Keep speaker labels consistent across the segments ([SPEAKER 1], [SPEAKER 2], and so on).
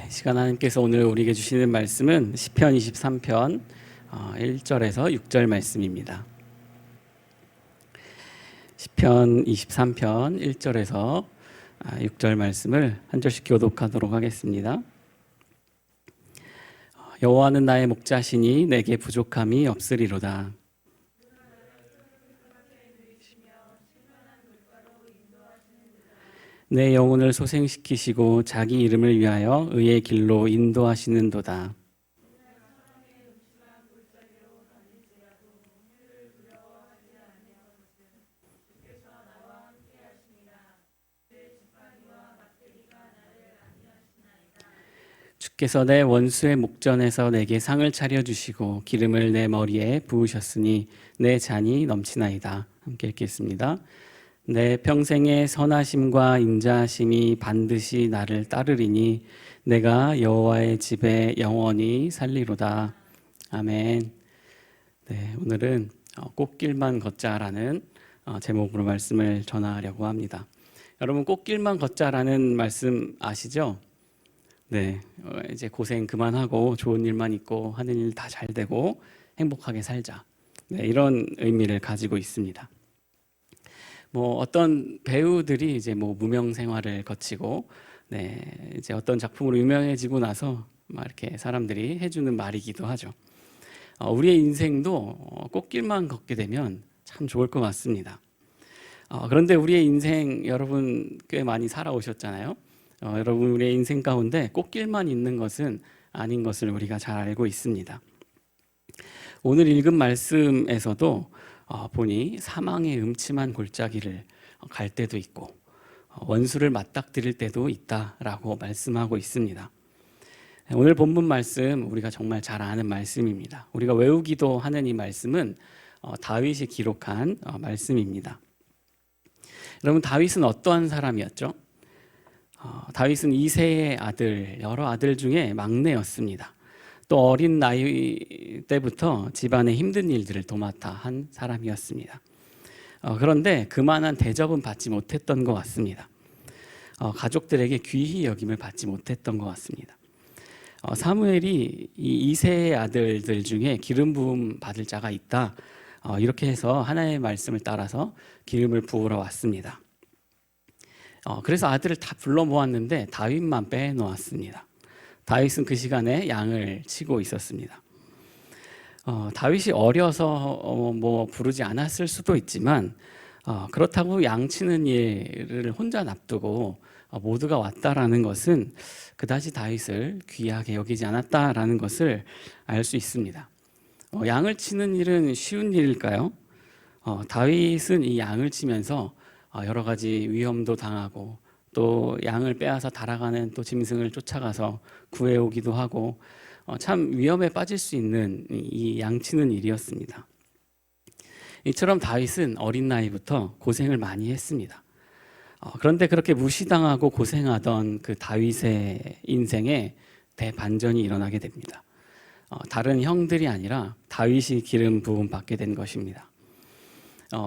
[SPEAKER 1] 시간 하나님께서 오늘 우리에게 주시는 말씀은 시편 23편 1절에서 6절 말씀입니다. 시편 23편 1절에서 6절 말씀을 한 절씩 교독하도록 하겠습니다. 여호와는 나의 목자시니 내게 부족함이 없으리로다. 내 영혼을 소생시키시고 자기 이름을 위하여 의의 길로 인도하시는도다. 주께서 내 원수의 목전에서 내게 상을 차려주시고 기름을 내 머리에 부으셨으니 내 잔이 넘치나이다. 함께 읽겠습니다. 내 평생의 선하심과 인자하심이 반드시 나를 따르리니 내가 여호와의 집에 영원히 살리로다. 아멘. 네, 오늘은 꽃길만 걷자라는 제목으로 말씀을 전하려고 합니다. 여러분, 꽃길만 걷자라는 말씀 아시죠? 네, 이제 고생 그만하고 좋은 일만 있고 하는 일 다 잘 되고 행복하게 살자. 네, 이런 의미를 가지고 있습니다. 어떤 배우들이 이제 무명 생활을 거치고, 이제 어떤 작품으로 유명해지고 나서 막 이렇게 사람들이 해주는 말이기도 하죠. 우리의 인생도 꽃길만 걷게 되면 참 좋을 것 같습니다. 그런데 우리의 인생 여러분 꽤 많이 살아오셨잖아요. 여러분, 우리의 인생 가운데 꽃길만 있는 것은 아닌 것을 우리가 잘 알고 있습니다. 오늘 읽은 말씀에서도 보니 사망의 음침한 골짜기를 갈 때도 있고 원수를 맞닥뜨릴 때도 있다라고 말씀하고 있습니다. 오늘 본문 말씀 우리가 정말 잘 아는 말씀입니다. 우리가 외우기도 하는 이 말씀은 다윗이 기록한 말씀입니다. 여러분, 다윗은 어떠한 사람이었죠? 다윗은 이새의 아들, 여러 아들 중에 막내였습니다. 또 어린 나이 때부터 집안의 힘든 일들을 도맡아 한 사람이었습니다. 그런데 그만한 대접은 받지 못했던 것 같습니다. 가족들에게 귀히 여김을 받지 못했던 것 같습니다. 사무엘이 이 이새의 아들들 중에 기름 부음 받을 자가 있다, 이렇게 해서 하나님의 말씀을 따라서 기름을 부으러 왔습니다. 그래서 아들을 다 불러 모았는데 다윗만 빼놓았습니다. 다윗은 그 시간에 양을 치고 있었습니다. 다윗이 어려서 부르지 않았을 수도 있지만 그렇다고 양 치는 일을 혼자 놔두고 모두가 왔다라는 것은 그다지 다윗을 귀하게 여기지 않았다라는 것을 알 수 있습니다. 양을 치는 일은 쉬운 일일까요? 다윗은 이 양을 치면서 여러 가지 위험도 당하고 또 양을 빼앗아 달아가는 또 짐승을 쫓아가서 구해오기도 하고 참 위험에 빠질 수 있는 이 양치는 일이었습니다. 이처럼 다윗은 어린 나이부터 고생을 많이 했습니다. 그런데 그렇게 무시당하고 고생하던 그 다윗의 인생에 대반전이 일어나게 됩니다. 다른 형들이 아니라 다윗이 기름 부음 받게 된 것입니다.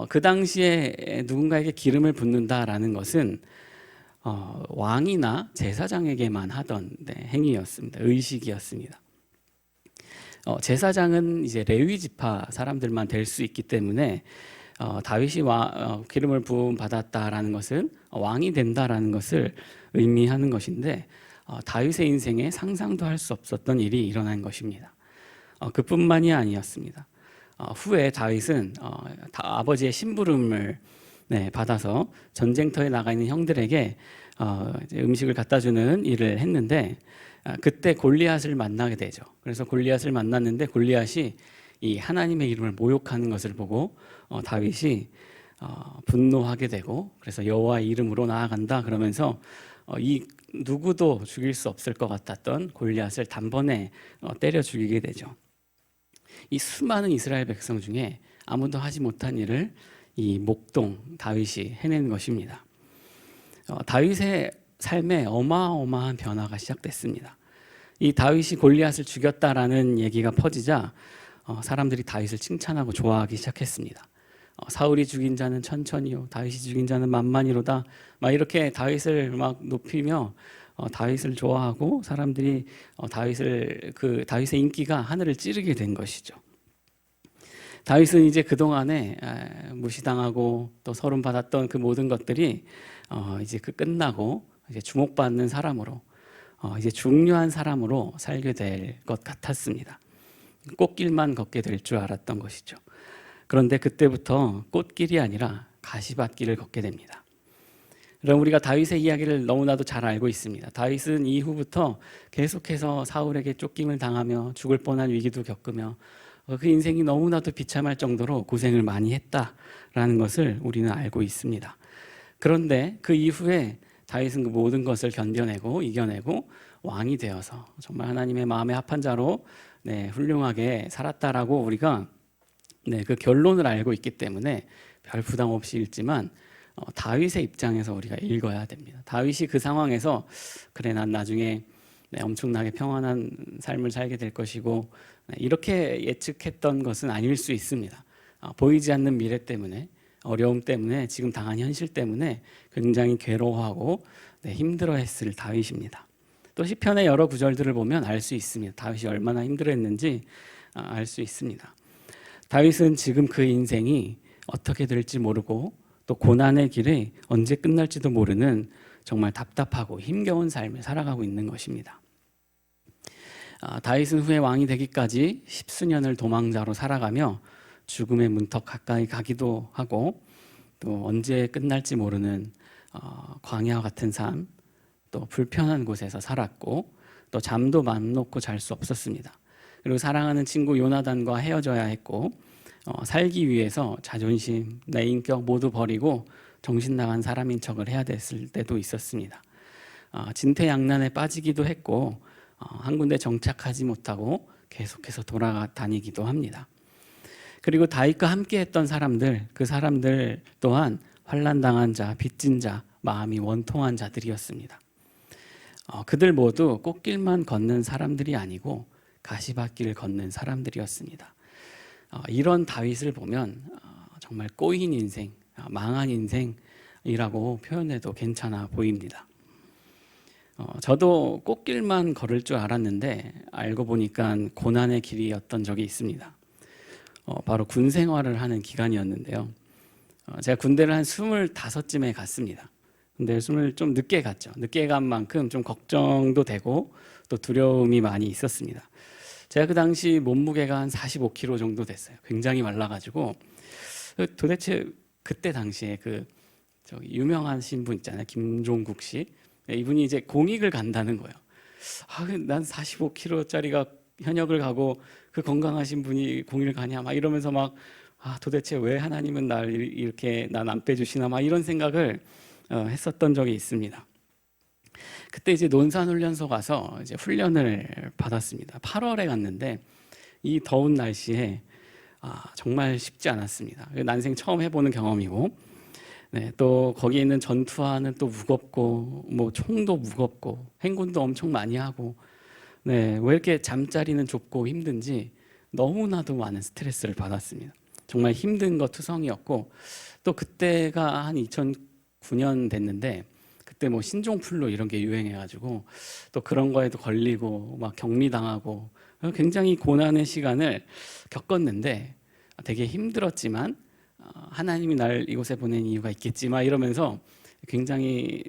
[SPEAKER 1] 그 당시에 누군가에게 기름을 붓는다라는 것은 왕이나 제사장에게만 하던 행위였습니다. 의식이었습니다. 제사장은 이제 레위 지파 사람들만 될 수 있기 때문에 다윗이 기름을 부음 받았다라는 것은 왕이 된다라는 것을 의미하는 것인데 다윗의 인생에 상상도 할 수 없었던 일이 일어난 것입니다. 그뿐만이 아니었습니다. 후에 다윗은 아버지의 심부름을 받아서 전쟁터에 나가 있는 형들에게 음식을 갖다 주는 일을 했는데 그때 골리앗을 만나게 되죠. 그래서 골리앗을 만났는데 골리앗이 이 하나님의 이름을 모욕하는 것을 보고 다윗이 분노하게 되고, 그래서 여호와의 이름으로 나아간다 그러면서 이 누구도 죽일 수 없을 것 같았던 골리앗을 단번에 때려 죽이게 되죠. 이 수많은 이스라엘 백성 중에 아무도 하지 못한 일을 이 목동 다윗이 해낸 것입니다. 다윗의 삶에 어마어마한 변화가 시작됐습니다. 이 다윗이 골리앗을 죽였다라는 얘기가 퍼지자 사람들이 다윗을 칭찬하고 좋아하기 시작했습니다. 사울이 죽인 자는 천천히요, 다윗이 죽인 자는 만만히로다. 막 이렇게 다윗을 막 높이며 다윗을 좋아하고 사람들이 다윗의 인기가 하늘을 찌르게 된 것이죠. 다윗은 이제 그 동안에 무시당하고 또 서름 받았던 그 모든 것들이 이제 끝나고 이제 주목받는 사람으로 이제 중요한 사람으로 살게 될 것 같았습니다. 꽃길만 걷게 될 줄 알았던 것이죠. 그런데 그때부터 꽃길이 아니라 가시밭길을 걷게 됩니다. 그럼 우리가 다윗의 이야기를 너무나도 잘 알고 있습니다. 다윗은 이후부터 계속해서 사울에게 쫓김을 당하며 죽을 뻔한 위기도 겪으며 그 인생이 너무나도 비참할 정도로 고생을 많이 했다라는 것을 우리는 알고 있습니다. 그런데 그 이후에 다윗은 그 모든 것을 견뎌내고 이겨내고 왕이 되어서 정말 하나님의 마음에 합한 자로 훌륭하게 살았다라고 우리가 그 결론을 알고 있기 때문에 별 부담 없이 읽지만 다윗의 입장에서 우리가 읽어야 됩니다. 다윗이 그 상황에서 그래 난 나중에 엄청나게 평안한 삶을 살게 될 것이고 이렇게 예측했던 것은 아닐 수 있습니다. 보이지 않는 미래 때문에 어려움 때문에 지금 당한 현실 때문에 굉장히 괴로워하고 힘들어했을 다윗입니다. 또 시편의 여러 구절들을 보면 알 수 있습니다. 다윗이 얼마나 힘들어했는지 알 수 있습니다. 다윗은 지금 그 인생이 어떻게 될지 모르고 또 고난의 길이 언제 끝날지도 모르는 정말 답답하고 힘겨운 삶을 살아가고 있는 것입니다. 다윗은 후에 왕이 되기까지 십수년을 도망자로 살아가며 죽음의 문턱 가까이 가기도 하고 또 언제 끝날지 모르는 광야와 같은 삶, 또 불편한 곳에서 살았고 또 잠도 맘 놓고 잘 수 없었습니다. 그리고 사랑하는 친구 요나단과 헤어져야 했고 살기 위해서 자존심, 내 인격 모두 버리고 정신 나간 사람인 척을 해야 됐을 때도 있었습니다. 진퇴양난에 빠지기도 했고 한 군데 정착하지 못하고 계속해서 돌아다니기도 합니다. 그리고 다윗과 함께했던 사람들, 그 사람들 또한 환난당한 자, 빚진 자, 마음이 원통한 자들이었습니다. 그들 모두 꽃길만 걷는 사람들이 아니고 가시밭길을 걷는 사람들이었습니다. 이런 다윗을 보면 정말 꼬인 인생, 망한 인생이라고 표현해도 괜찮아 보입니다. 저도 꽃길만 걸을 줄 알았는데 알고 보니까 고난의 길이었던 적이 있습니다. 바로 군 생활을 하는 기간이었는데요. 제가 군대를 한 25쯤에 갔습니다. 근데 숨을 좀 늦게 갔죠. 늦게 간 만큼 좀 걱정도 되고 또 두려움이 많이 있었습니다. 제가 그 당시 몸무게가 한 45kg 정도 됐어요. 굉장히 말라가지고 도대체 그때 당시에 유명하신 분 있잖아요. 김종국 씨. 이분이 이제 공익을 간다는 거예요. 난 45kg짜리가 현역을 가고 그 건강하신 분이 공익을 가냐 막 이러면서 막 도대체 왜 하나님은 날 이렇게 난 안 빼주시나 막 이런 생각을 했었던 적이 있습니다. 그때 이제 논산훈련소 가서 이제 훈련을 받았습니다. 8월에 갔는데 이 더운 날씨에 정말 쉽지 않았습니다. 난생 처음 해보는 경험이고, 또 거기에 있는 전투화는 또 무겁고, 뭐 총도 무겁고, 행군도 엄청 많이 하고, 왜 이렇게 잠자리는 좁고 힘든지 너무나도 많은 스트레스를 받았습니다. 정말 힘든 것 투성이었고, 또 그때가 한 2009년 됐는데 그때 뭐 신종플루 이런 게 유행해가지고 또 그런 거에도 걸리고 막 격리당하고 굉장히 고난의 시간을 겪었는데 되게 힘들었지만 하나님이 날 이곳에 보낸 이유가 있겠지 막 이러면서 굉장히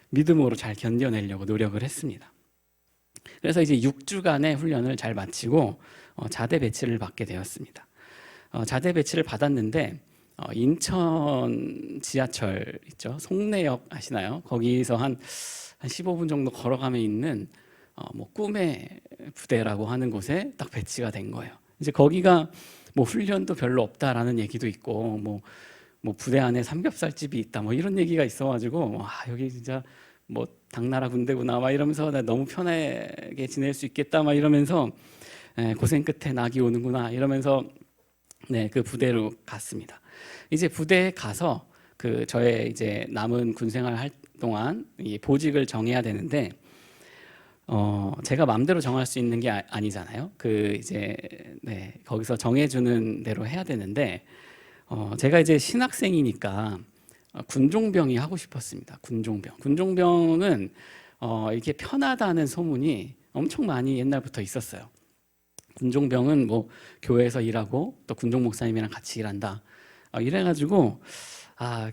[SPEAKER 1] 믿음으로 잘 견뎌내려고 노력을 했습니다. 그래서 이제 6주간의 훈련을 잘 마치고 자대 배치를 받게 되었습니다. 자대 배치를 받았는데 인천 지하철 있죠, 송내역 아시나요? 거기서 한 15분 정도 걸어가면 있는 뭐 꿈의 부대라고 하는 곳에 딱 배치가 된 거예요. 이제 거기가 뭐 훈련도 별로 없다라는 얘기도 있고 뭐 부대 안에 삼겹살집이 있다 뭐 이런 얘기가 있어가지고 여기 진짜 뭐 당나라 군대구나 막 이러면서 나 너무 편하게 지낼 수 있겠다 막 이러면서 고생 끝에 낙이 오는구나 이러면서 그 부대로 갔습니다. 이제 부대에 가서 저의 이제 남은 군생활 할 동안 이 보직을 정해야 되는데 제가 마음대로 정할 수 있는 게 아니잖아요. 이제 거기서 정해주는 대로 해야 되는데 제가 이제 신학생이니까 군종병이 하고 싶었습니다. 군종병은 이게 편하다는 소문이 엄청 많이 옛날부터 있었어요. 군종병은 뭐 교회에서 일하고 또 군종 목사님이랑 같이 일한다. 이래가지고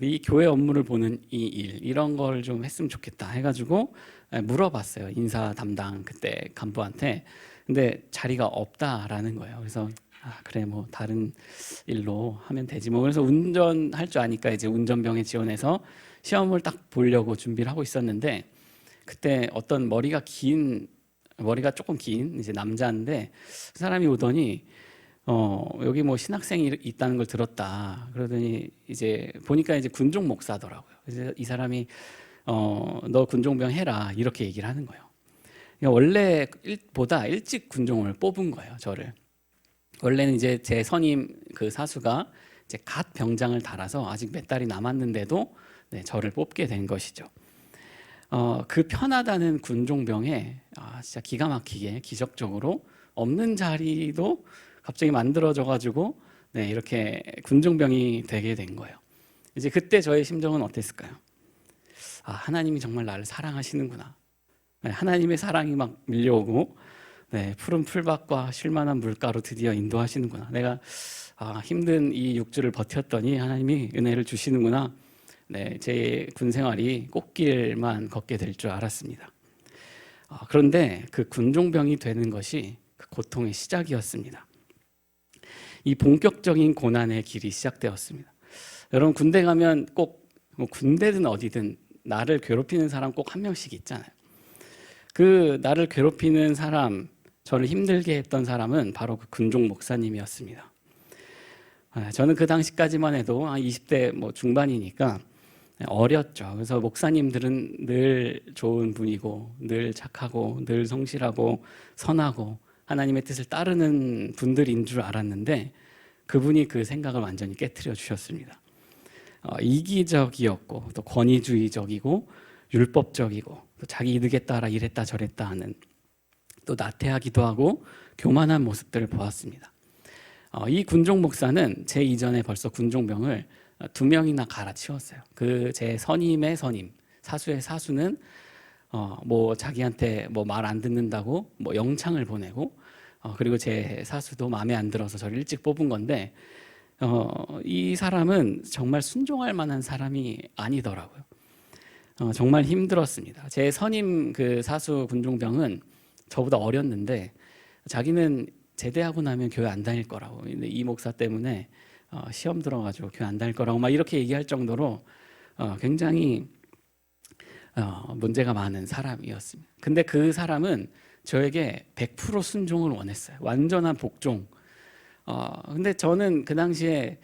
[SPEAKER 1] 이 교회 업무를 보는 이 일 이런 걸 좀 했으면 좋겠다 해가지고 물어봤어요. 인사 담당 그때 간부한테. 근데 자리가 없다라는 거예요. 그래서 그래 뭐 다른 일로 하면 되지 뭐. 그래서 운전할 줄 아니까 이제 운전병에 지원해서 시험을 딱 보려고 준비를 하고 있었는데 그때 어떤 머리가 조금 긴 이제 남자인데 그 사람이 오더니 여기 뭐 신학생이 있다는 걸 들었다. 그러더니 이제 보니까 이제 군종 목사더라고요. 그래서 이 사람이 너 군종병 해라 이렇게 얘기를 하는 거예요. 그러니까 원래보다 일찍 군종을 뽑은 거예요, 저를. 원래는 이제 제 선임 그 사수가 이제 갓 병장을 달아서 아직 몇 달이 남았는데도 저를 뽑게 된 것이죠. 그 편하다는 군종병에 진짜 기가 막히게 기적적으로 없는 자리도 갑자기 만들어져가지고 이렇게 군종병이 되게 된 거예요. 이제 그때 저의 심정은 어땠을까요? 하나님이 정말 나를 사랑하시는구나. 하나님의 사랑이 막 밀려오고 푸른 풀밭과 쉴만한 물가로 드디어 인도하시는구나. 내가 힘든 이 6주를 버텼더니 하나님이 은혜를 주시는구나. 제 군생활이 꽃길만 걷게 될 줄 알았습니다. 그런데 그 군종병이 되는 것이 그 고통의 시작이었습니다. 이 본격적인 고난의 길이 시작되었습니다. 여러분 군대 가면 꼭 뭐 군대든 어디든 나를 괴롭히는 사람 꼭 한 명씩 있잖아요. 그 나를 괴롭히는 사람, 저를 힘들게 했던 사람은 바로 그 군종 목사님이었습니다. 저는 그 당시까지만 해도 20대 뭐 중반이니까 어렸죠. 그래서 목사님들은 늘 좋은 분이고 늘 착하고 늘 성실하고 선하고 하나님의 뜻을 따르는 분들인 줄 알았는데 그분이 그 생각을 완전히 깨트려 주셨습니다. 이기적이었고 또 권위주의적이고 율법적이고 또 자기 이득에 따라 이랬다 저랬다 하는 또 나태하기도 하고 교만한 모습들을 보았습니다. 이 군종 목사는 제 이전에 벌써 군종병을 2명이나 갈아치웠어요. 그 제 선임의 선임, 사수의 사수는 뭐 자기한테 뭐 말 안 듣는다고 뭐 영창을 보내고 그리고 제 사수도 마음에 안 들어서 저를 일찍 뽑은 건데 이 사람은 정말 순종할 만한 사람이 아니더라고요. 정말 힘들었습니다. 제 선임 그 사수 군종병은 저보다 어렸는데 자기는 제대하고 나면 교회 안 다닐 거라고. 근데 이 목사 때문에 시험 들어가지고 교회 안 다닐 거라고 막 이렇게 얘기할 정도로 굉장히 문제가 많은 사람이었습니다. 근데 그 사람은 저에게 100% 순종을 원했어요. 완전한 복종. 근데 저는 그 당시에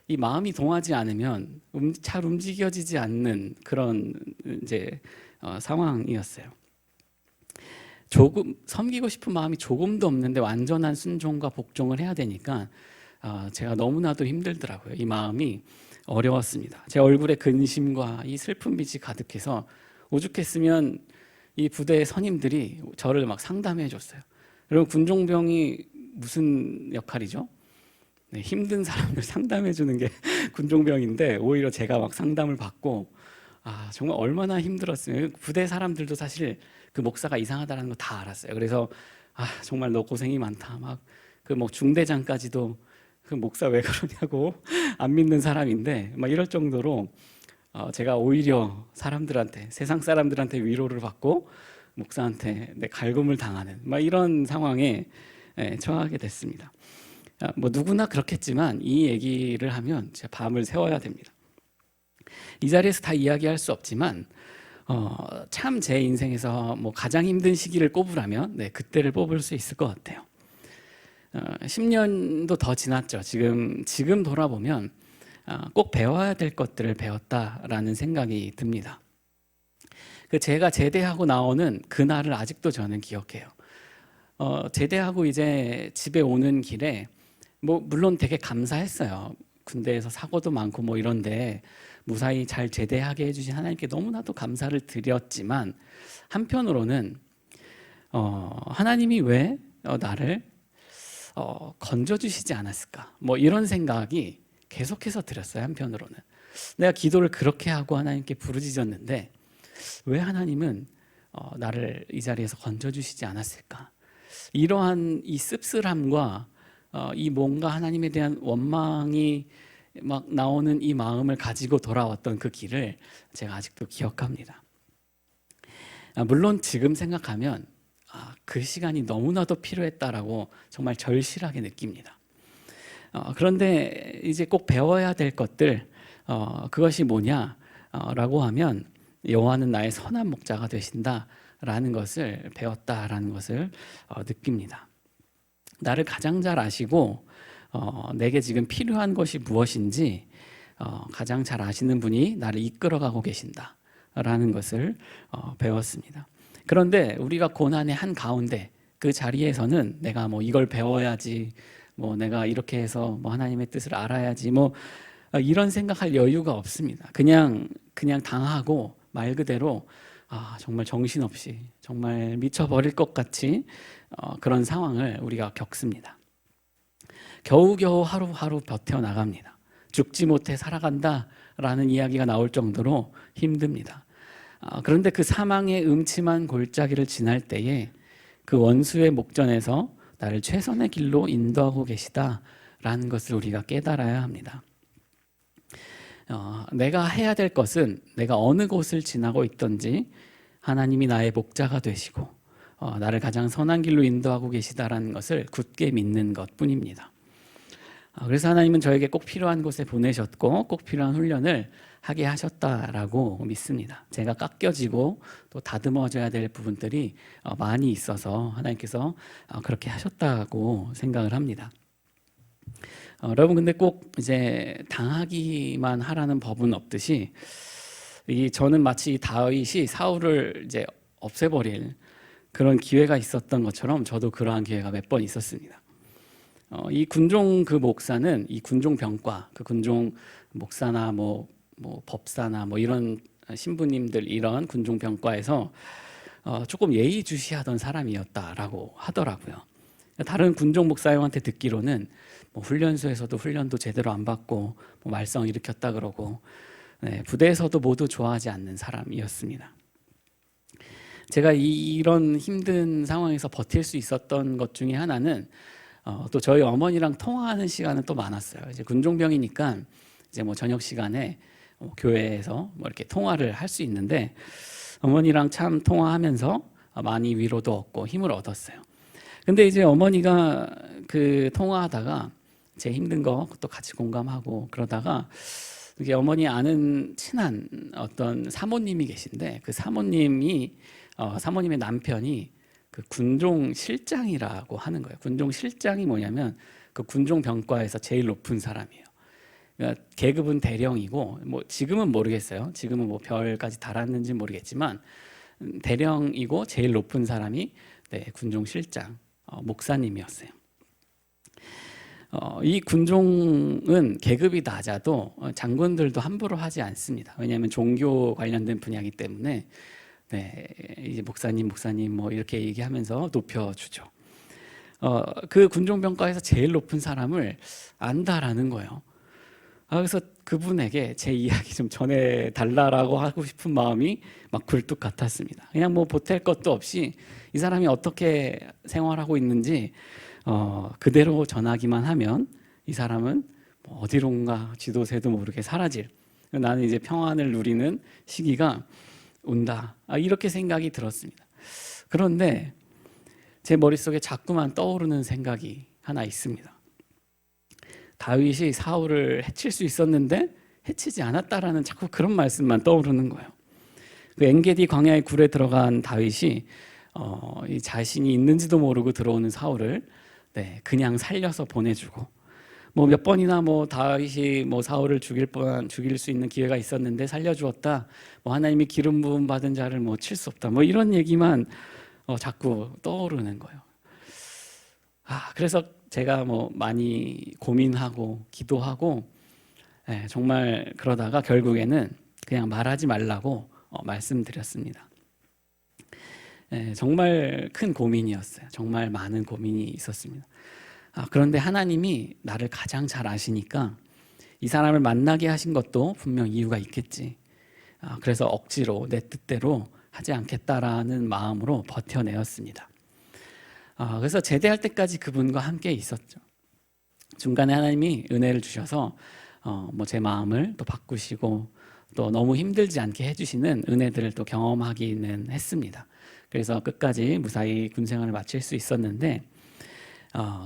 [SPEAKER 1] 이 마음이 동하지 않으면 잘 움직여지지 않는 그런 이제 상황이었어요. 조금 섬기고 싶은 마음이 조금도 없는데 완전한 순종과 복종을 해야 되니까 제가 너무나도 힘들더라고요. 이 마음이 어려웠습니다. 제 얼굴에 근심과 이 슬픈 빛이 가득해서 오죽했으면 이 부대의 선임들이 저를 막 상담해 줬어요. 여러분 군종병이 무슨 역할이죠? 힘든 사람을 상담해 주는 게 군종병인데 오히려 제가 막 상담을 받고 정말 얼마나 힘들었어요. 부대 사람들도 사실 그 목사가 이상하다는 거 다 알았어요. 그래서 정말 너 고생이 많다. 막 그 뭐 중대장까지도 그 목사 왜 그러냐고 안 믿는 사람인데 막 이럴 정도로 제가 오히려 사람들한테 세상 사람들한테 위로를 받고 목사한테 갈굼을 당하는 막 이런 상황에 처하게 됐습니다. 뭐 누구나 그렇겠지만 이 얘기를 하면 제가 밤을 새워야 됩니다. 이 자리에서 다 이야기할 수 없지만 참 제 인생에서 뭐 가장 힘든 시기를 꼽으라면 그때를 뽑을 수 있을 것 같아요. 10년도 더 지났죠. 지금 돌아보면 꼭 배워야 될 것들을 배웠다라는 생각이 듭니다. 제가 제대하고 나오는 그날을 아직도 저는 기억해요. 제대하고 이제 집에 오는 길에 뭐 물론 되게 감사했어요. 군대에서 사고도 많고 뭐 이런데 무사히 잘 제대하게 해주신 하나님께 너무나도 감사를 드렸지만 한편으로는 하나님이 왜 나를 건져주시지 않았을까 뭐 이런 생각이 계속해서 들었어요. 한편으로는 내가 기도를 그렇게 하고 하나님께 부르짖었는데 왜 하나님은 나를 이 자리에서 건져주시지 않았을까? 이러한 이 씁쓸함과 이 뭔가 하나님에 대한 원망이 막 나오는 이 마음을 가지고 돌아왔던 그 길을 제가 아직도 기억합니다. 물론 지금 생각하면 그 시간이 너무나도 필요했다라고 정말 절실하게 느낍니다. 그런데 이제 꼭 배워야 될 것들, 그것이 뭐냐라고 하면 여호와는 나의 선한 목자가 되신다라는 것을 배웠다라는 것을 느낍니다. 나를 가장 잘 아시고 내게 지금 필요한 것이 무엇인지 가장 잘 아시는 분이 나를 이끌어가고 계신다라는 것을 배웠습니다. 그런데 우리가 고난의 한 가운데 그 자리에서는 내가 뭐 이걸 배워야지, 뭐 내가 이렇게 해서 뭐 하나님의 뜻을 알아야지, 뭐 이런 생각할 여유가 없습니다. 그냥 당하고 말 그대로 정말 정신없이 정말 미쳐버릴 것 같이 그런 상황을 우리가 겪습니다. 겨우겨우 하루하루 버텨나갑니다. 죽지 못해 살아간다라는 이야기가 나올 정도로 힘듭니다. 그런데 그 사망의 음침한 골짜기를 지날 때에 그 원수의 목전에서 나를 최선의 길로 인도하고 계시다라는 것을 우리가 깨달아야 합니다. 내가 해야 될 것은 내가 어느 곳을 지나고 있든지 하나님이 나의 목자가 되시고 나를 가장 선한 길로 인도하고 계시다라는 것을 굳게 믿는 것뿐입니다. 그래서 하나님은 저에게 꼭 필요한 곳에 보내셨고 꼭 필요한 훈련을 하게 하셨다라고 믿습니다. 제가 깎여지고 또 다듬어져야 될 부분들이 많이 있어서 하나님께서 그렇게 하셨다고 생각을 합니다. 여러분, 근데 꼭 이제 당하기만 하라는 법은 없듯이 저는 마치 다윗이 사울을 이제 없애버릴 그런 기회가 있었던 것처럼 저도 그러한 기회가 몇 번 있었습니다. 이 군종 그 목사는 이 군종 병과 그 군종 목사나 뭐 법사나 뭐 이런 신부님들 이런 군종 병과에서 조금 예의주시하던 사람이었다라고 하더라고요. 다른 군종 목사형한테 듣기로는 뭐 훈련소에서도 훈련도 제대로 안 받고 뭐 말썽 일으켰다 그러고 부대에서도 모두 좋아하지 않는 사람이었습니다. 제가 이런 힘든 상황에서 버틸 수 있었던 것 중에 하나는 또 저희 어머니랑 통화하는 시간은 또 많았어요. 이제 군종병이니까 이제 뭐 저녁 시간에 교회에서 뭐 이렇게 통화를 할 수 있는데 어머니랑 참 통화하면서 많이 위로도 얻고 힘을 얻었어요. 근데 이제 어머니가 그 통화하다가 제 힘든 거 또 같이 공감하고 그러다가 이게 어머니 아는 친한 어떤 사모님이 계신데 그 사모님의 남편이 그 군종 실장이라고 하는 거예요. 군종 실장이 뭐냐면 그 군종 병과에서 제일 높은 사람이에요. 그러니까 계급은 대령이고 뭐 지금은 모르겠어요. 지금은 뭐 별까지 달았는지 모르겠지만 대령이고 제일 높은 사람이 군종 실장 목사님이었어요. 이 군종은 계급이 낮아도 장군들도 함부로 하지 않습니다. 왜냐하면 종교 관련된 분야이기 때문에 이제 목사님 뭐 이렇게 얘기하면서 높여주죠. 그 군종병과에서 제일 높은 사람을 안다라는 거예요. 그래서 그분에게 제 이야기 좀 전해달라고 하고 싶은 마음이 막 굴뚝 같았습니다. 그냥 뭐 보탤 것도 없이 이 사람이 어떻게 생활하고 있는지 그대로 전하기만 하면 이 사람은 뭐 어디론가 지도새도 모르게 사라질, 나는 이제 평안을 누리는 시기가 온다, 이렇게 생각이 들었습니다. 그런데 제 머릿속에 자꾸만 떠오르는 생각이 하나 있습니다. 다윗이 사울을 해칠 수 있었는데 해치지 않았다라는 자꾸 그런 말씀만 떠오르는 거예요. 그 엔게디 광야의 굴에 들어간 다윗이 이 자신이 있는지도 모르고 들어오는 사울을 그냥 살려서 보내주고 뭐 몇 번이나 뭐 다윗이 뭐 사울을 죽일 수 있는 기회가 있었는데 살려주었다. 뭐 하나님이 기름 부음 받은 자를 뭐 칠 수 없다. 뭐 이런 얘기만 자꾸 떠오르는 거예요. 그래서 제가 뭐 많이 고민하고 기도하고 정말 그러다가 결국에는 그냥 말하지 말라고 말씀드렸습니다. 정말 큰 고민이었어요. 정말 많은 고민이 있었습니다. 그런데 하나님이 나를 가장 잘 아시니까 이 사람을 만나게 하신 것도 분명 이유가 있겠지. 그래서 억지로 내 뜻대로 하지 않겠다라는 마음으로 버텨내었습니다. 그래서 제대할 때까지 그분과 함께 있었죠. 중간에 하나님이 은혜를 주셔서 제 마음을 또 바꾸시고 또 너무 힘들지 않게 해주시는 은혜들을 또 경험하기는 했습니다. 그래서 끝까지 무사히 군 생활을 마칠 수 있었는데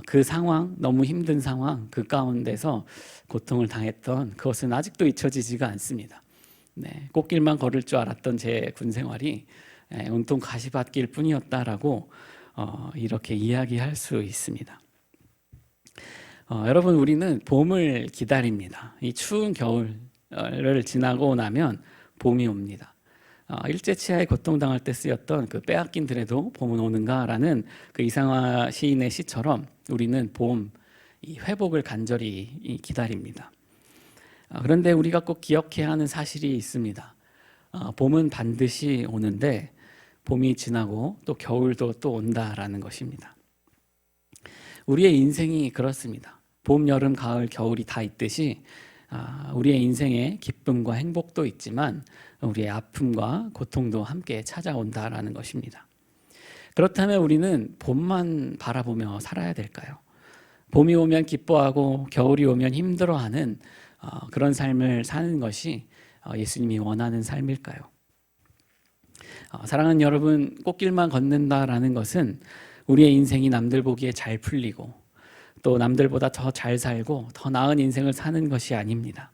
[SPEAKER 1] 그 상황, 너무 힘든 상황, 그 가운데서 고통을 당했던 그것은 아직도 잊혀지지가 않습니다. 네, 꽃길만 걸을 줄 알았던 제 군 생활이 온통 가시밭길 뿐이었다라고 이렇게 이야기할 수 있습니다. 여러분, 우리는 봄을 기다립니다. 이 추운 겨울을 지나고 나면 봄이 옵니다. 일제치하에 고통당할 때 쓰였던 그 빼앗긴 들에도 봄은 오는가라는 그 이상화 시인의 시처럼 우리는 봄, 이 회복을 간절히 기다립니다. 그런데 우리가 꼭 기억해야 하는 사실이 있습니다. 봄은 반드시 오는데 봄이 지나고 또 겨울도 또 온다라는 것입니다. 우리의 인생이 그렇습니다. 봄, 여름, 가을, 겨울이 다 있듯이 우리의 인생에 기쁨과 행복도 있지만 우리의 아픔과 고통도 함께 찾아온다라는 것입니다. 그렇다면 우리는 봄만 바라보며 살아야 될까요? 봄이 오면 기뻐하고 겨울이 오면 힘들어하는 그런 삶을 사는 것이 예수님이 원하는 삶일까요? 사랑하는 여러분, 꽃길만 걷는다라는 것은 우리의 인생이 남들 보기에 잘 풀리고 또 남들보다 더 잘 살고 더 나은 인생을 사는 것이 아닙니다.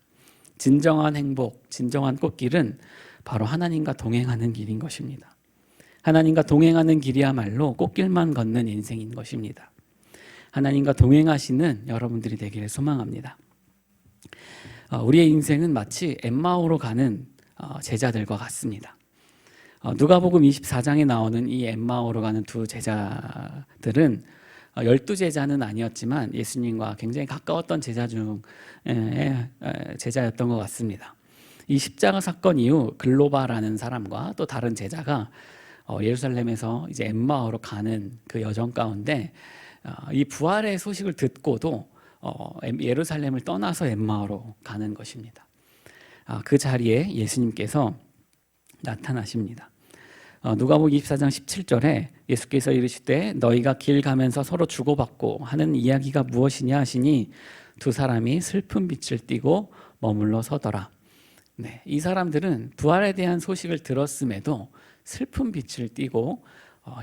[SPEAKER 1] 진정한 행복, 진정한 꽃길은 바로 하나님과 동행하는 길인 것입니다. 하나님과 동행하는 길이야말로 꽃길만 걷는 인생인 것입니다. 하나님과 동행하시는 여러분들이 되기를 소망합니다. 우리의 인생은 마치 엠마오로 가는 제자들과 같습니다. 누가복음 24장에 나오는 이 엠마오로 가는 두 제자들은 12제자는 아니었지만 예수님과 굉장히 가까웠던 제자 중에 제자였던 것 같습니다. 이 십자가 사건 이후 글로바라는 사람과 또 다른 제자가 예루살렘에서 이제 엠마오로 가는 그 여정 가운데 이 부활의 소식을 듣고도 예루살렘을 떠나서 엠마오로 가는 것입니다. 그 자리에 예수님께서 나타나십니다. 누가복음 24장 17절에 예수께서 이르시되 너희가 길 가면서 서로 주고받고 하는 이야기가 무엇이냐 하시니 두 사람이 슬픈 빛을 띠고 머물러 서더라. 네, 이 사람들은 부활에 대한 소식을 들었음에도 슬픈 빛을 띠고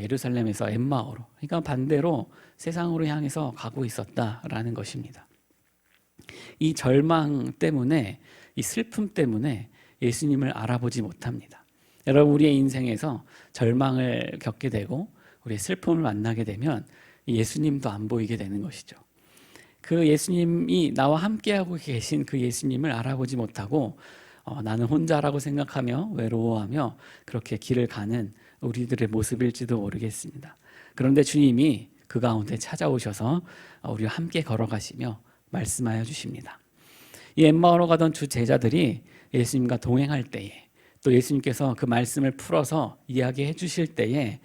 [SPEAKER 1] 예루살렘에서 엠마오로, 그러니까 반대로 세상으로 향해서 가고 있었다라는 것입니다. 이 절망 때문에, 이 슬픔 때문에 예수님을 알아보지 못합니다. 여러분, 우리의 인생에서 절망을 겪게 되고 우리의 슬픔을 만나게 되면 예수님도 안 보이게 되는 것이죠. 그 예수님이 나와 함께하고 계신 그 예수님을 알아보지 못하고 나는 혼자라고 생각하며 외로워하며 그렇게 길을 가는 우리들의 모습일지도 모르겠습니다. 그런데 주님이 그 가운데 찾아오셔서 우리와 함께 걸어가시며 말씀하여 주십니다. 이 엠마오로 가던 두 제자들이 예수님과 동행할 때에 또 예수님께서 그 말씀을 풀어서 이야기해 주실 때에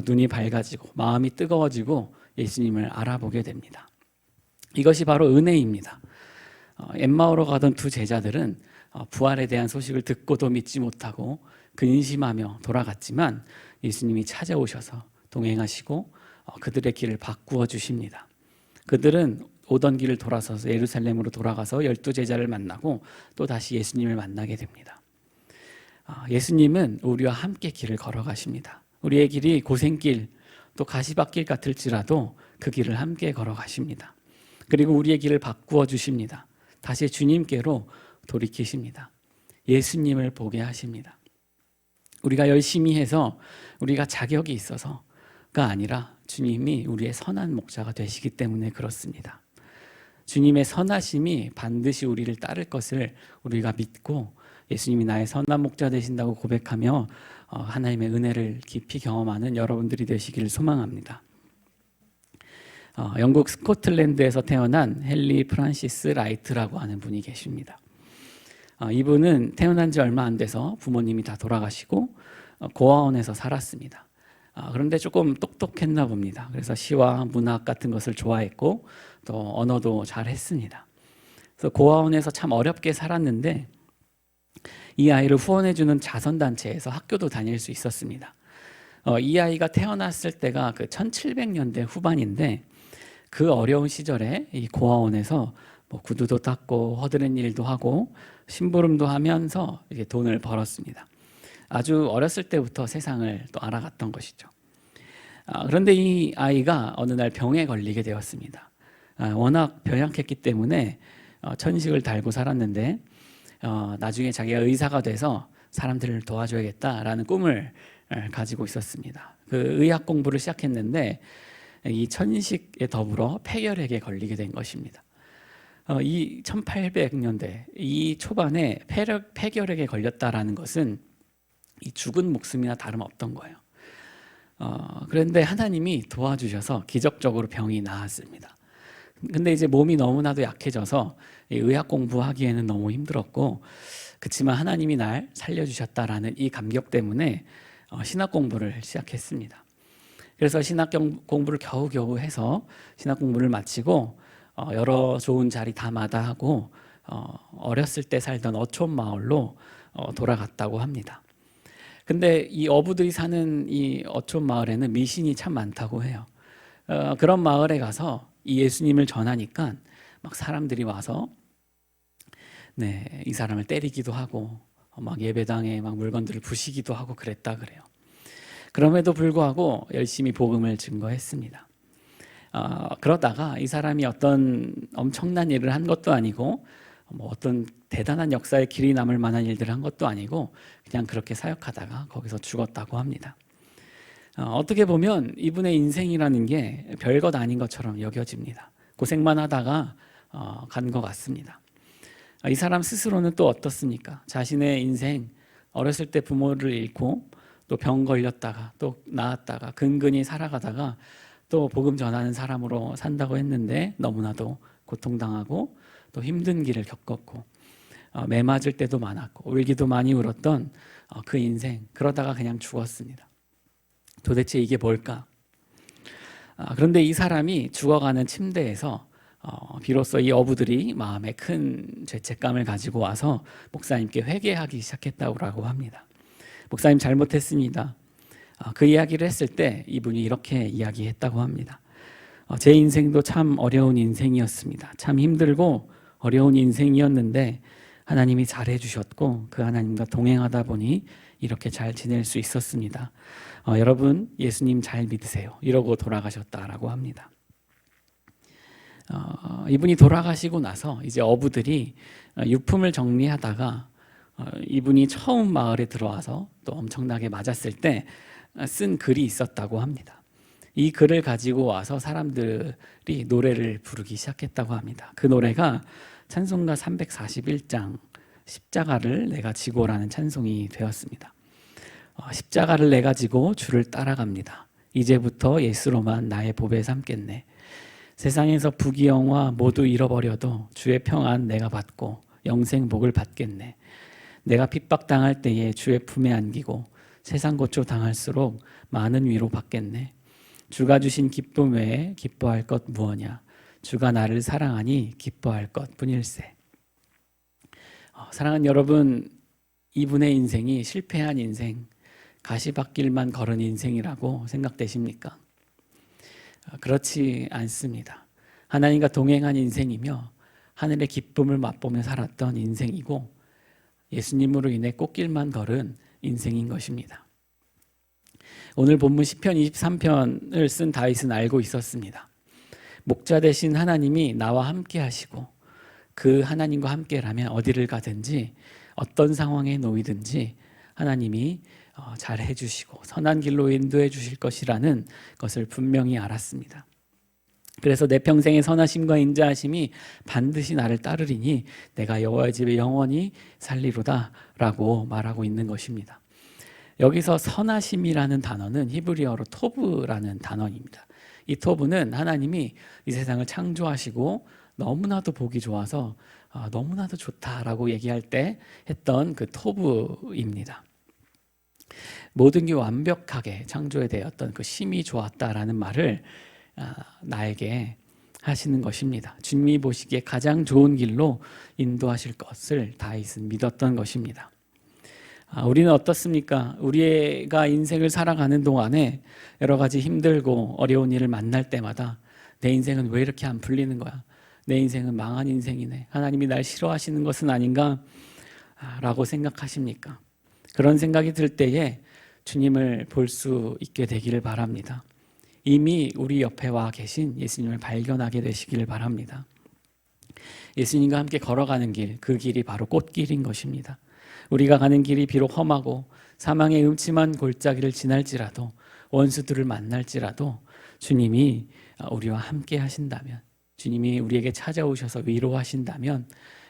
[SPEAKER 1] 눈이 밝아지고 마음이 뜨거워지고 예수님을 알아보게 됩니다. 이것이 바로 은혜입니다. 엠마오로 가던 두 제자들은 부활에 대한 소식을 듣고도 믿지 못하고 근심하며 돌아갔지만 예수님이 찾아오셔서 동행하시고 그들의 길을 바꾸어 주십니다. 그들은 오던 길을 돌아서서 예루살렘으로 돌아가서 12제자를 만나고 또 다시 예수님을 만나게 됩니다. 예수님은 우리와 함께 길을 걸어가십니다. 우리의 길이 고생길 또 가시밭길 같을지라도 그 길을 함께 걸어가십니다. 그리고 우리의 길을 바꾸어 주십니다. 다시 주님께로 돌이키십니다. 예수님을 보게 하십니다. 우리가 열심히 해서 우리가 자격이 있어서가 아니라 주님이 우리의 선한 목자가 되시기 때문에 그렇습니다. 주님의 선하심이 반드시 우리를 따를 것을 우리가 믿고 예수님이 나의 선한 목자 되신다고 고백하며 하나님의 은혜를 깊이 경험하는 여러분들이 되시기를 소망합니다. 영국 스코틀랜드에서 태어난 헨리 프란시스 라이트라고 하는 분이 계십니다. 이분은 태어난 지 얼마 안 돼서 부모님이 다 돌아가시고 고아원에서 살았습니다. 그런데 조금 똑똑했나 봅니다. 그래서 시와 문학 같은 것을 좋아했고 또 언어도 잘했습니다. 그래서 고아원에서 참 어렵게 살았는데 이 아이를 후원해주는 자선단체에서 학교도 다닐 수 있었습니다. 이 아이가 태어났을 때가 그 1700년대 후반인데 그 어려운 시절에 이 고아원에서 뭐 구두도 닦고 허드렛 일도 하고 심부름도 하면서 이게 돈을 벌었습니다. 아주 어렸을 때부터 세상을 또 알아갔던 것이죠. 그런데 이 아이가 어느 날 병에 걸리게 되었습니다. 워낙 병약했기 때문에 천식을 달고 살았는데 나중에 자기가 의사가 돼서 사람들을 도와줘야겠다라는 꿈을 가지고 있었습니다. 그 의학 공부를 시작했는데 이 천식에 더불어 폐결핵에 걸리게 된 것입니다. 이 1800년대 이 초반에 폐결핵에 걸렸다라는 것은 이 죽은 목숨이나 다름없던 거예요. 그런데 하나님이 도와주셔서 기적적으로 병이 나았습니다. 근데 이제 몸이 너무나도 약해져서 의학 공부하기에는 너무 힘들었고, 그렇지만 하나님이 날 살려주셨다라는 이 감격 때문에 신학 공부를 시작했습니다. 그래서 신학 공부를 겨우겨우 해서 신학 공부를 마치고 여러 좋은 자리 다 마다하고 어렸을 때 살던 어촌 마을로 돌아갔다고 합니다. 근데 이 어부들이 사는 이 어촌 마을에는 미신이 참 많다고 해요. 그런 마을에 가서 이 예수님을 전하니까 막 사람들이 와서 이 사람을 때리기도 하고 막 예배당에 막 물건들을 부시기도 하고 그랬다 그래요. 그럼에도 불구하고 열심히 복음을 증거했습니다. 그러다가 이 사람이 어떤 엄청난 일을 한 것도 아니고 뭐 어떤 대단한 역사의 길이 남을 만한 일들을 한 것도 아니고 그냥 그렇게 사역하다가 거기서 죽었다고 합니다. 어떻게 보면 이분의 인생이라는 게 별것 아닌 것처럼 여겨집니다. 고생만 하다가 간 것 같습니다. 이 사람 스스로는 또 어떻습니까? 자신의 인생, 어렸을 때 부모를 잃고 또 병 걸렸다가 또 나았다가 근근히 살아가다가 또 복음 전하는 사람으로 산다고 했는데 너무나도 고통당하고 또 힘든 길을 겪었고 매 맞을 때도 많았고 울기도 많이 울었던 그 인생, 그러다가 그냥 죽었습니다. 도대체 이게 뭘까? 그런데 이 사람이 죽어가는 침대에서 비로소 이 어부들이 마음에 큰 죄책감을 가지고 와서 목사님께 회개하기 시작했다고 합니다. 목사님 잘못했습니다. 그 이야기를 했을 때 이분이 이렇게 이야기했다고 합니다. 제 인생도 참 어려운 인생이었습니다. 참 힘들고 어려운 인생이었는데 하나님이 잘해주셨고 그 하나님과 동행하다 보니 이렇게 잘 지낼 수 있었습니다. 여러분 예수님 잘 믿으세요. 이러고 돌아가셨다라고 합니다. 이분이 돌아가시고 나서 이제 어부들이 유품을 정리하다가 이분이 처음 마을에 들어와서 또 엄청나게 맞았을 때 쓴 글이 있었다고 합니다. 이 글을 가지고 와서 사람들이 노래를 부르기 시작했다고 합니다. 그 노래가 찬송가 341장 십자가를 내가 지고라는 찬송이 되었습니다. 십자가를 내가 지고 주를 따라갑니다. 이제부터 예수로만 나의 보배 삼겠네. 세상에서 부귀영화 모두 잃어버려도 주의 평안 내가 받고 영생 복을 받겠네. 내가 핍박당할 때에 주의 품에 안기고 세상 고초 당할수록 많은 위로 받겠네. 주가 주신 기쁨 외에 기뻐할 것 무엇냐. 주가 나를 사랑하니 기뻐할 것 뿐일세. 사랑하는 여러분, 이분의 인생이 실패한 인생, 가시밭길만 걸은 인생이라고 생각되십니까? 그렇지 않습니다. 하나님과 동행한 인생이며 하늘의 기쁨을 맛보며 살았던 인생이고 예수님으로 인해 꽃길만 걸은 인생인 것입니다. 오늘 본문 시편 23편을 쓴 다윗은 알고 있었습니다. 목자 되신 하나님이 나와 함께 하시고 그 하나님과 함께라면 어디를 가든지 어떤 상황에 놓이든지 하나님이 잘 해주시고 선한 길로 인도해 주실 것이라는 것을 분명히 알았습니다. 그래서 내 평생의 선하심과 인자하심이 반드시 나를 따르리니 내가 여호와의 집에 영원히 살리로다 라고 말하고 있는 것입니다. 여기서 선하심이라는 단어는 히브리어로 토브라는 단어입니다. 이 토브는 하나님이 이 세상을 창조하시고 너무나도 보기 좋아서 너무나도 좋다라고 얘기할 때 했던 그 토브입니다. 모든 게 완벽하게 창조에 되었던 그 심이 좋았다라는 말을 나에게 하시는 것입니다. 주님이 보시기에 가장 좋은 길로 인도하실 것을 다윗은 믿었던 것입니다. 우리는 어떻습니까? 우리가 인생을 살아가는 동안에 여러 가지 힘들고 어려운 일을 만날 때마다 내 인생은 왜 이렇게 안 풀리는 거야? 내 인생은 망한 인생이네. 하나님이 날 싫어하시는 것은 아닌가? 라고 생각하십니까? 그런 생각이 들 때에 주님을 볼 수 있게 되기를 바랍니다. 이미 우리 옆에 와 계신 예수님을 발견하게 되시기를 바랍니다. 예수님과 함께 걸어가는 길, 그 길이 바로 꽃길인 것입니다. 우리가 가는 길이 비록 험하고 사망의 음침한 골짜기를 지날지라도 원수들을 만날지라도 주님이 우리와 함께 하신다면, 주님이 우리에게 찾아오셔서 위로하신다면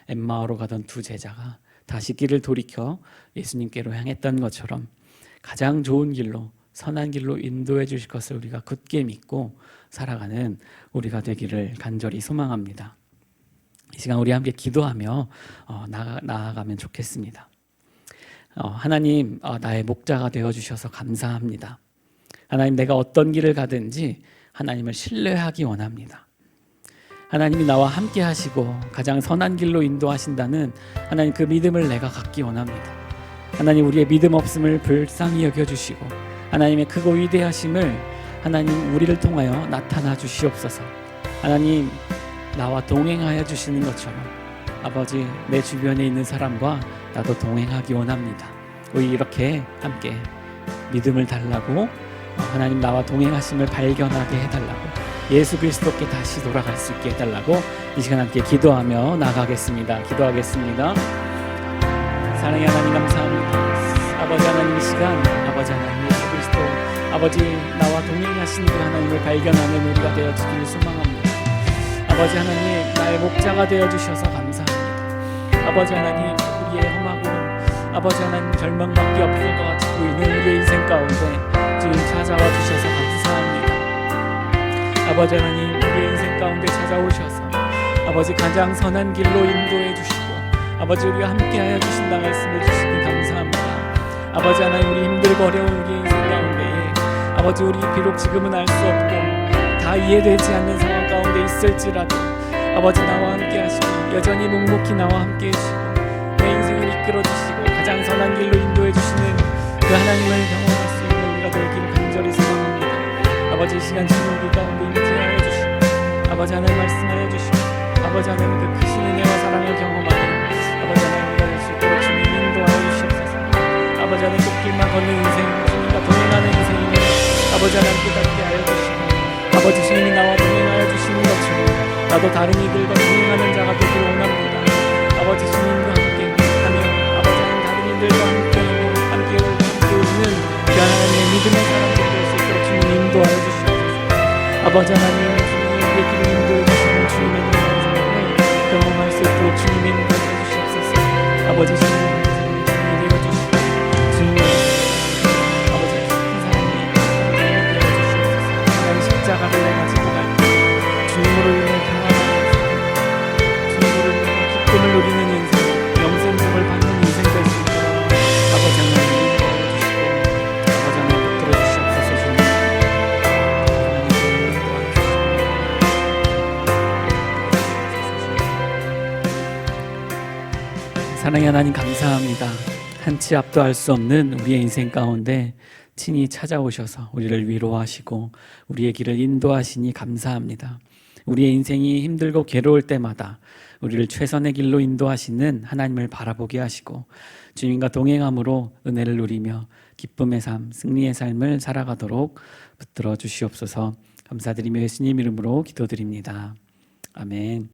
[SPEAKER 1] 엠마오로 가던 두 제자가 다시 길을 돌이켜 예수님께로 향했던 것처럼 가장 좋은 길로, 선한 길로 인도해 주실 것을 우리가 굳게 믿고 살아가는 우리가 되기를 간절히 소망합니다. 이 시간 우리 함께 기도하며 나아가면 좋겠습니다. 하나님, 나의 목자가 되어주셔서 감사합니다. 하나님, 내가 어떤 길을 가든지 하나님을 신뢰하기 원합니다. 하나님이 나와 함께 하시고 가장 선한 길로 인도하신다는 하나님, 그 믿음을 내가 갖기 원합니다. 하나님, 우리의 믿음 없음을 불쌍히 여겨주시고 하나님의 크고 위대하심을 하나님 우리를 통하여 나타나 주시옵소서. 하나님, 나와 동행하여 주시는 것처럼 아버지, 내 주변에 있는 사람과 나도 동행하기 원합니다. 우리 이렇게 함께 믿음을 달라고, 하나님 나와 동행하심을 발견하게 해달라고, 예수 그리스도께 다시 돌아갈 수 있게 해달라고 이 시간 함께 기도하며 나가겠습니다. 기도하겠습니다. 사랑의 하나님, 감사합니다. 아버지 하나님, 이 시간 아버지 하나님 예수 그리스도 아버지 나와 동행하신 그 하나님을 발견하는 우리가 되어주기를 소망합니다. 아버지 하나님, 나의 목자가 되어주셔서 감사합니다. 아버지 하나님, 우리의 험하고 아버지 하나님 절망밖에 없을 것 같이 보이는 우리의 인생 가운데 주님 찾아와 주셔서 감사합니다. 아버지 하나님, 우리의 인생 가운데 찾아오셔서 아버지 가장 선한 길로 인도해 주시고 아버지 우리와 함께하여 주신다 말씀해 주시니 감사합니다. 아버지 하나님, 우리 힘들고 어려운 우리의 인생 가운데에 아버지 우리 비록 지금은 알 수 없고 다 이해되지 않는 상황 가운데 있을지라도 아버지 나와 함께 하시고 여전히 묵묵히 나와 함께 해주시고 내 인생을 이끌어 주시고 가장 선한 길로 인도해 주시는 그 하나님을 경험할 수 있는 우리가 되기를 간절히 소망합니다. 아버지 이 시간 주님 우리 가운데 임재하여 주시고 아버지 하나님 말씀하여 주시고 아버지 하나님 그 크신 은혜와 사랑을 경험하는 아버지 하나님 우리가 될 수 있도록 주님 인도하여 주시옵소서. 아버지 하나님 꽃길만 걷는 인생, 주님과 동행하는 인생이니 아버지 하나님 깨닫게 하여 주시고 아버지 주님이 나와 동행하여 주시는 것처럼 나도 다른 이들과 동행하는 자가 되기를 원합니다. 아버지 주님과 함께 하며 아버지 하나님 다른 이들과 함께 있는 그 하나님의 믿음의 사람들이 될 수 있도록 주님 인도하여 주시옵소서. 아버지 하나님, 주님이 우리의 길을 인도해 주시는 주님의 능력을 경험할 수 있도록 주님 인도해 주시옵소서. 아버지 주님 십자가를 내가 지고 갈 때 주님으로 인해 평안한 인생, 주님으로 인해 기쁨을 누리는 인생, 영생복을 받는 인생 될 수 있도록 아버지 하나님 인도해 주시고 아버지 하나님 붙들어 주시옵소서. 주님 하나님 인도해 주시고 사랑의 하나님, 감사합니다. 한치 앞도 알 수 없는 우리의 인생 가운데 친히 찾아오셔서 우리를 위로하시고 우리의 길을 인도하시니 감사합니다. 우리의 인생이 힘들고 괴로울 때마다 우리를 최선의 길로 인도하시는 하나님을 바라보게 하시고 주님과 동행함으로 은혜를 누리며 기쁨의 삶, 승리의 삶을 살아가도록 붙들어 주시옵소서. 감사드리며 예수님 이름으로 기도드립니다. 아멘.